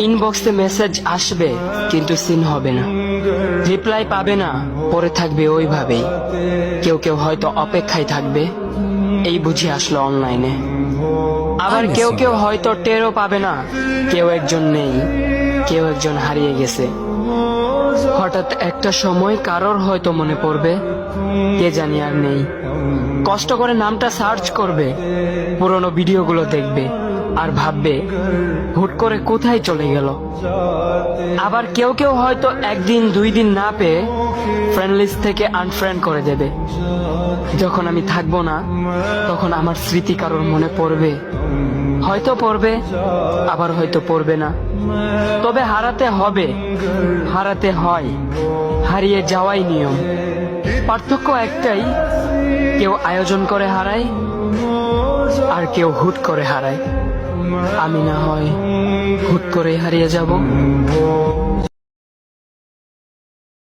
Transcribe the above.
ইনবক্সে মেসেজ আসবে কিন্তু সিন হবে না, রিপ্লাই পাবে না, পরে থাকবে ওইভাবেই। কেউ কেউ হয়তো অপেক্ষায় থাকবে, এই বুঝে আসলো অনলাইনে। আবার কেউ কেউ হয়তো টেরও পাবে না, কেউ একজন নেই, কেউ একজন হারিয়ে গেছে। হঠাৎ একটা সময় কারোর হয়তো মনে পড়বে, কে জানি আর নেই। কষ্ট করে নামটা সার্চ করবে, পুরনো ভিডিওগুলো দেখবে আর ভাববে হুট করে কোথায় চলে গেল। আবার কেউ কেউ হয়তো একদিন দুই দিন না পেয়ে ফ্রেন্ড লিস্ট থেকে আনফ্রেন্ড করে দেবে। যখন আমি থাকবো না তখন আমার স্মৃতি কারোর মনে পড়বে, হয়তো পড়বে আবার হয়তো পড়বে না। তবে হারাতে হবে, হারাতে হয়, হারিয়ে যাওয়াই নিয়ম। পার্থক্য একটাই, কেউ আয়োজন করে হারায় আর কেউ হুট করে হারায়। আমি না হয় হুট করে হারিয়ে যাব।